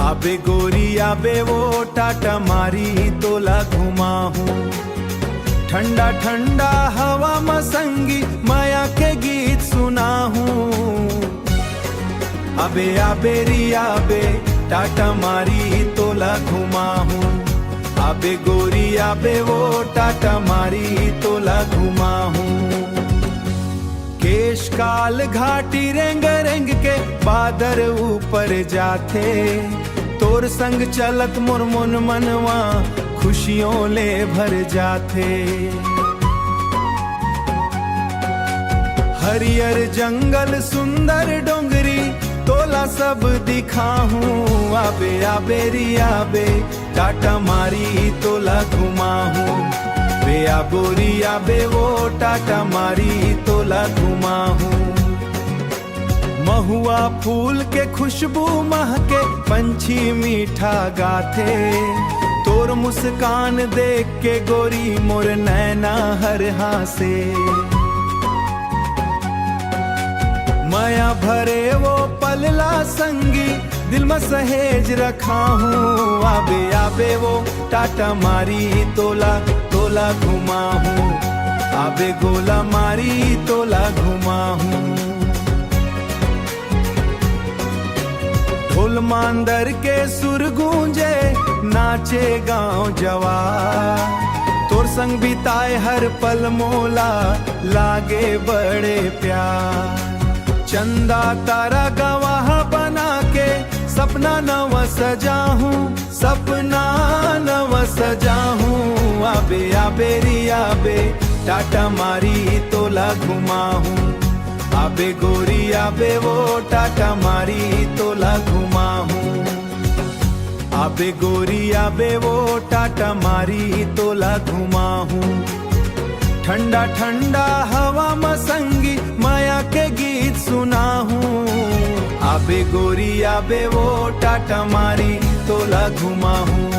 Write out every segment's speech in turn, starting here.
आबे गोरी आबे वो टाटा मारी तोला घुमा हूँ। ठंडा ठंडा हवा मसंगी माया के गीत सुना हूँ। आबे आबे री आबे टाटा मारी तोला घुमा हूँ। आबे गोरी आबे वो टाटा मारी तोला घुमा हूँ। केश काल घाटी रेंग रेंग के बादर ऊपर जाते, तोर संग चलत मुरमुन मनवा खुशियों ले भर जाते। हरियर जंगल सुंदर डोंगरी तोला सब दिखाऊं। आबे आबे री आबे टाटा मारी तोला घुमा हूँ। बे आबोरी आबे वो टाटा मारी तोला घुमा हूँ। महुआ फूल के खुशबू महके पंछी मीठा गाथे, तोर मुस्कान देख के गोरी मोर नैना हर हासे। माया भरे वो पलला संगी दिल में सहेज रखा हूँ। आबे आबे वो टाटा मारी तोला तोला घुमा हूँ। आबे गोला मारी तोला घुमा हूँ। ढोल मांदर के सुर गूंजे नाचे गांव जवार, तोर संग बिताए हर पल मोला लागे बड़े प्यार। चंदा तारा गवाह बना के सपना नव सजा हूँ, सपना नव सजा हूँ। आबे आबे री आबे टाटा मारी तोला घुमा हूँ। आबे गोरी आबे वो टाटा मारी तोला घुमा हूँ। आबे गोरी आबे वो टाटा मारी तोला घुमा हूँ। ठंडा ठंडा हवा मसंगी माया के गीत सुना हूँ। आबे गोरी आबे वो टाटा मारी तोला घुमा हूँ।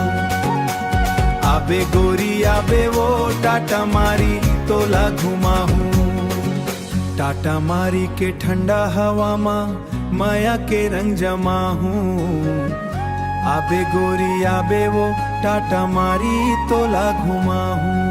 आबे गोरी आबे वो टाटा मारी तोला घुमा हूँ। टाटा मारी के ठंडा हवा माँ माया के रंग जमा हूँ। आबे गोरी आबे वो टाटा मारी तोला घुमा हूँ।